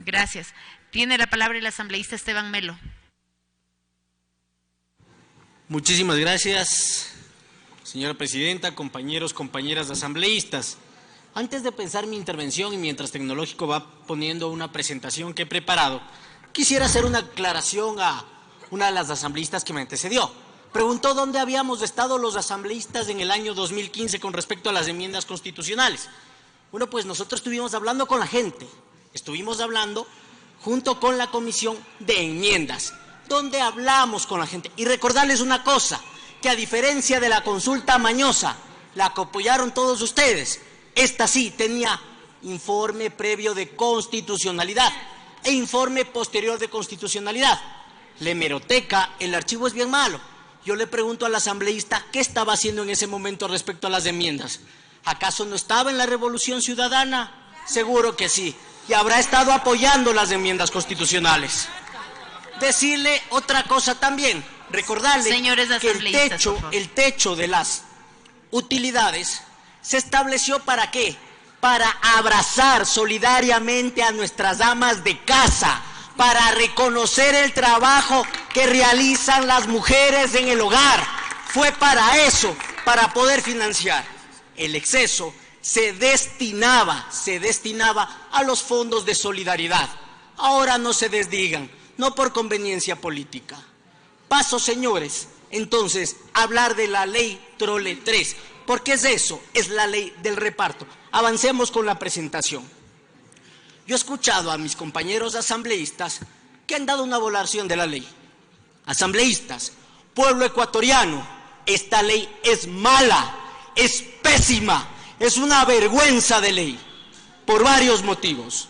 Gracias. Tiene la palabra el asambleísta Esteban Melo. Muchísimas gracias, señora presidenta, compañeros, compañeras asambleístas. Antes de pensar mi intervención y mientras Tecnológico va poniendo una presentación que he preparado, quisiera hacer una aclaración a una de las asambleístas que me antecedió. Preguntó dónde habíamos estado los asambleístas en el año 2015 con respecto a las enmiendas constitucionales. Bueno, pues nosotros estuvimos hablando con la gente, estuvimos hablando junto con la comisión de enmiendas, donde hablamos con la gente. Y recordarles una cosa, que a diferencia de la consulta mañosa, la que apoyaron todos ustedes, esta sí tenía informe previo de constitucionalidad e informe posterior de constitucionalidad. La hemeroteca, el archivo es bien malo. Yo le pregunto al asambleísta qué estaba haciendo en ese momento respecto a las enmiendas. ¿Acaso no estaba en la Revolución Ciudadana? Seguro que sí. Y habrá estado apoyando las enmiendas constitucionales. Decirle otra cosa también, recordarle que el techo de las utilidades se estableció ¿para qué? Para abrazar solidariamente a nuestras amas de casa, para reconocer el trabajo que realizan las mujeres en el hogar. Fue para eso, para poder financiar. El exceso se destinaba a los fondos de solidaridad. Ahora no se desdigan, no por conveniencia política. Paso, señores, entonces, a hablar de la ley Trole 3. ¿Por qué es eso? Es la ley del reparto. Avancemos con la presentación. Yo he escuchado a mis compañeros asambleístas que han dado una evaluación de la ley. Asambleístas, pueblo ecuatoriano, esta ley es mala, es pésima, es una vergüenza de ley, por varios motivos.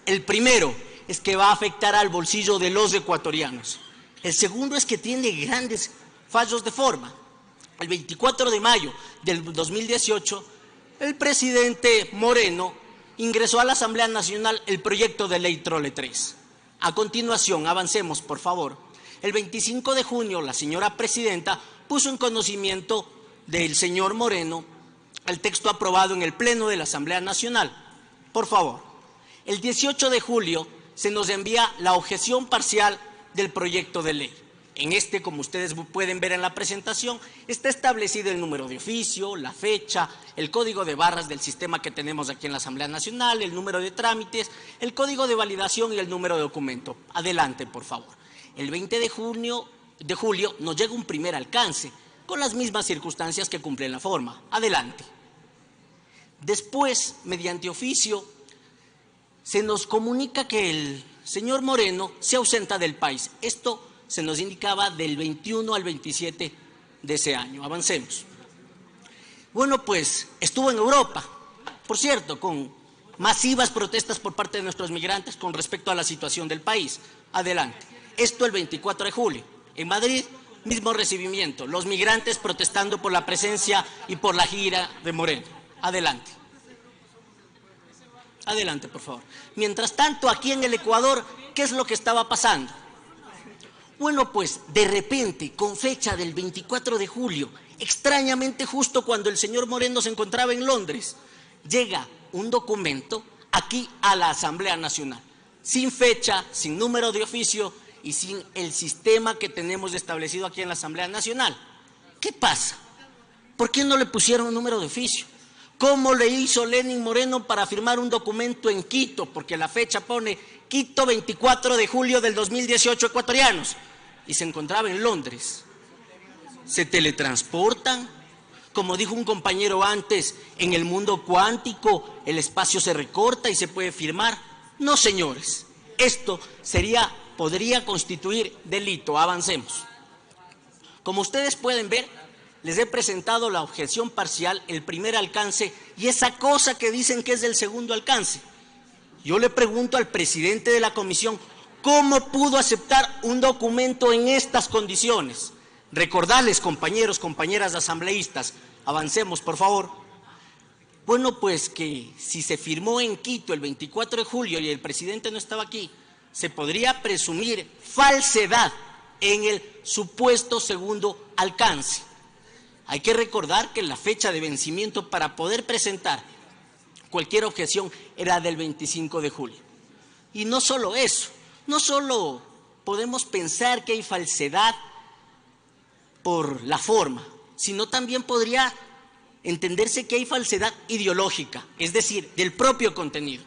El primero es que va a afectar al bolsillo de los ecuatorianos. El segundo es que tiene grandes fallos de forma. El 24 de mayo del 2018, el presidente Moreno ingresó a la Asamblea Nacional el proyecto de ley Trole 3. A continuación, avancemos, por favor. El 25 de junio, la señora presidenta puso en conocimiento del señor Moreno el texto aprobado en el Pleno de la Asamblea Nacional. Por favor. El 18 de julio se nos envía la objeción parcial del proyecto de ley. En este, como ustedes pueden ver en la presentación, está establecido el número de oficio, la fecha, el código de barras del sistema que tenemos aquí en la Asamblea Nacional, el número de trámites, el código de validación y el número de documento. Adelante, por favor. El 20 de julio nos llega un primer alcance, con las mismas circunstancias que cumplen la forma. Adelante. Después, mediante oficio, se nos comunica que el señor Moreno se ausenta del país. Esto se nos indicaba del 21 al 27 de ese año. Avancemos. Bueno, pues estuvo en Europa, por cierto, con masivas protestas por parte de nuestros migrantes con respecto a la situación del país. Adelante. Esto el 24 de julio. En Madrid, mismo recibimiento. Los migrantes protestando por la presencia y por la gira de Moreno. Adelante. Adelante, por favor. Mientras tanto, aquí en el Ecuador, ¿qué es lo que estaba pasando? Bueno, pues de repente, con fecha del 24 de julio, extrañamente justo cuando el señor Moreno se encontraba en Londres, llega un documento aquí a la Asamblea Nacional, sin fecha, sin número de oficio y sin el sistema que tenemos establecido aquí en la Asamblea Nacional. ¿Qué pasa? ¿Por qué no le pusieron un número de oficio? ¿Cómo le hizo Lenín Moreno para firmar un documento en Quito? Porque la fecha pone Quito 24 de julio del 2018 ecuatorianos. Y se encontraba en Londres. ¿Se teletransportan? Como dijo un compañero antes, en el mundo cuántico el espacio se recorta y se puede firmar. No, señores. Esto podría constituir delito. Avancemos. Como ustedes pueden ver, les he presentado la objeción parcial, el primer alcance y esa cosa que dicen que es el segundo alcance. Yo le pregunto al presidente de la comisión, ¿cómo pudo aceptar un documento en estas condiciones? Recordarles, compañeros, compañeras asambleístas, avancemos, por favor. Bueno, pues que si se firmó en Quito el 24 de julio y el presidente no estaba aquí, se podría presumir falsedad en el supuesto segundo alcance. Hay que recordar que la fecha de vencimiento para poder presentar cualquier objeción era del 25 de julio. Y no solo eso, no solo podemos pensar que hay falsedad por la forma, sino también podría entenderse que hay falsedad ideológica, es decir, del propio contenido.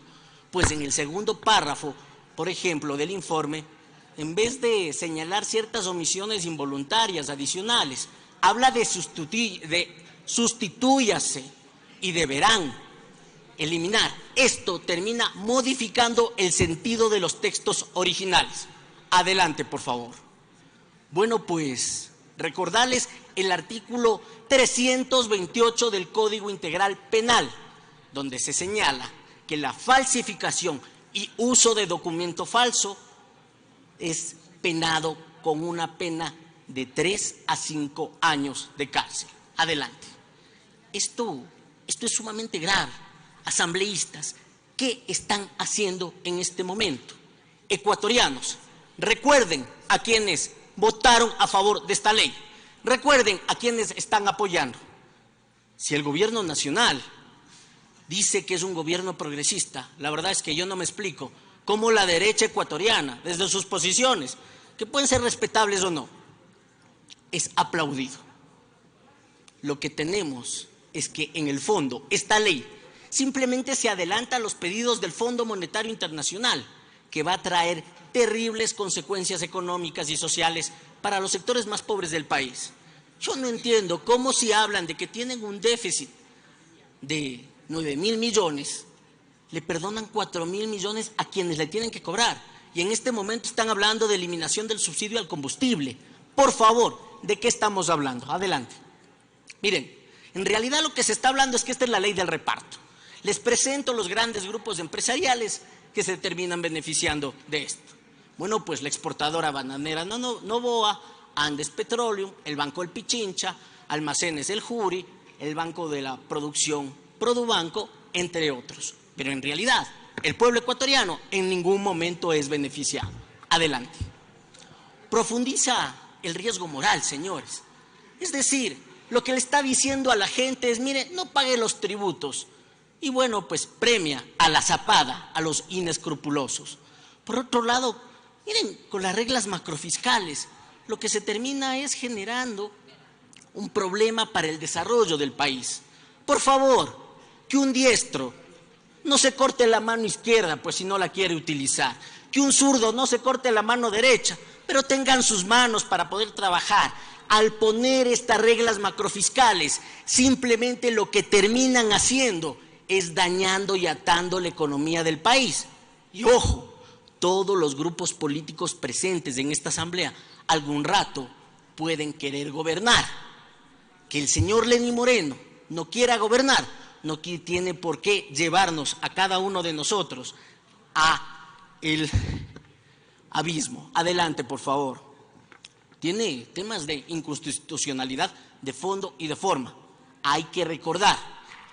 Pues en el segundo párrafo, por ejemplo, del informe, en vez de señalar ciertas omisiones involuntarias adicionales, habla de sustituyase y deberán eliminar. Esto termina modificando el sentido de los textos originales. Adelante, por favor. Bueno, pues recordarles el artículo 328 del Código Integral Penal, donde se señala que la falsificación y uso de documento falso es penado con una pena de 3 a 5 años de cárcel. Adelante. Esto es sumamente grave. Asambleístas, ¿qué están haciendo en este momento? Ecuatorianos, recuerden a quienes votaron a favor de esta ley. Recuerden a quienes están apoyando. Si el gobierno nacional dice que es un gobierno progresista, la verdad es que yo no me explico cómo la derecha ecuatoriana, desde sus posiciones, que pueden ser respetables o no, es aplaudido. Lo que tenemos es que en el fondo esta ley simplemente se adelanta a los pedidos del Fondo Monetario Internacional, que va a traer terribles consecuencias económicas y sociales para los sectores más pobres del país. Yo no entiendo cómo si hablan de que tienen un déficit de 9.000 millones, le perdonan 4.000 millones a quienes le tienen que cobrar. Y en este momento están hablando de eliminación del subsidio al combustible. Por favor, ¿de qué estamos hablando? Adelante. Miren, en realidad lo que se está hablando es que esta es la ley del reparto. Les presento los grandes grupos empresariales que se terminan beneficiando de esto. Bueno, pues la exportadora bananera Novoa, Andes Petroleum, el Banco El Pichincha, Almacenes El Juri, el Banco de la Producción Produbanco, entre otros. Pero en realidad, el pueblo ecuatoriano en ningún momento es beneficiado. Adelante. Profundiza el riesgo moral, señores. Es decir, lo que le está diciendo a la gente es, mire, no pague los tributos. Y bueno, pues premia a la zapada, a los inescrupulosos. Por otro lado, miren, con las reglas macrofiscales, lo que se termina es generando un problema para el desarrollo del país. Por favor, que un diestro no se corte la mano izquierda, pues si no la quiere utilizar. Que un zurdo no se corte la mano derecha, pero tengan sus manos para poder trabajar. Al poner estas reglas macrofiscales, simplemente lo que terminan haciendo es dañando y atando la economía del país. Y ojo, todos los grupos políticos presentes en esta asamblea algún rato pueden querer gobernar. Que el señor Lenín Moreno no quiera gobernar, no tiene por qué llevarnos a cada uno de nosotros a el abismo. Adelante, por favor. Tiene temas de inconstitucionalidad de fondo y de forma. Hay que recordar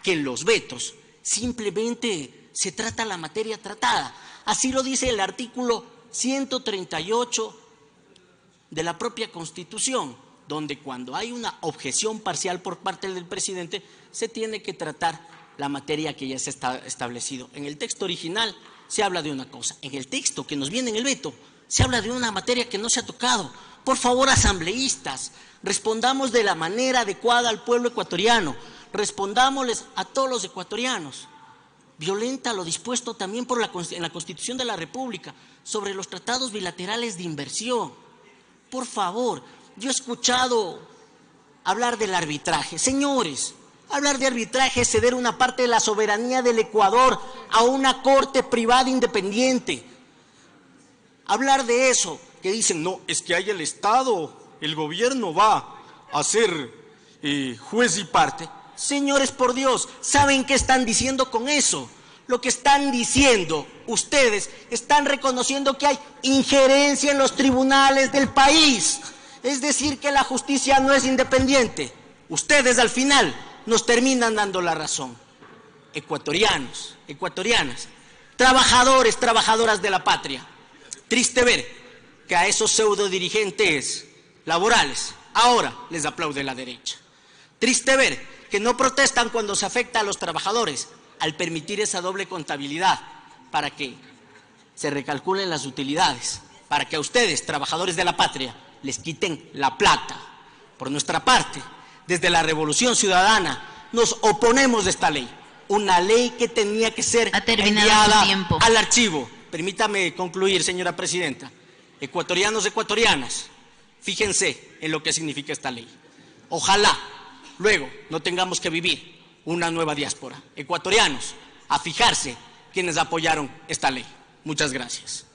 que en los vetos simplemente se trata la materia tratada. Así lo dice el artículo 138 de la propia Constitución, donde cuando hay una objeción parcial por parte del presidente, se tiene que tratar la materia que ya se está establecido. En el texto original se habla de una cosa, en el texto que nos viene en el veto se habla de una materia que no se ha tocado. Por favor, asambleístas, respondamos de la manera adecuada al pueblo ecuatoriano, respondámosles a todos los ecuatorianos. Violenta lo dispuesto también en la Constitución de la República sobre los tratados bilaterales de inversión. Por favor, yo he escuchado hablar del arbitraje. Señores, hablar de arbitraje es ceder una parte de la soberanía del Ecuador a una corte privada independiente. Hablar de eso, que dicen, no, es que hay el Estado, el gobierno va a ser juez y parte. Señores, por Dios, ¿saben qué están diciendo con eso? Lo que están diciendo, ustedes están reconociendo que hay injerencia en los tribunales del país. Es decir, que la justicia no es independiente. Ustedes al final nos terminan dando la razón. Ecuatorianos, ecuatorianas, trabajadores, trabajadoras de la patria. Triste ver que a esos pseudo dirigentes laborales ahora les aplaude la derecha. Triste ver que no protestan cuando se afecta a los trabajadores al permitir esa doble contabilidad para que se recalculen las utilidades para que a ustedes, trabajadores de la patria, les quiten la plata. Por nuestra parte, desde la Revolución Ciudadana, nos oponemos a esta ley. Una ley que tenía que ser enviada al archivo. Permítame concluir, señora presidenta. Ecuatorianos, ecuatorianas, fíjense en lo que significa esta ley. Ojalá luego no tengamos que vivir una nueva diáspora. Ecuatorianos, a fijarse quienes apoyaron esta ley. Muchas gracias.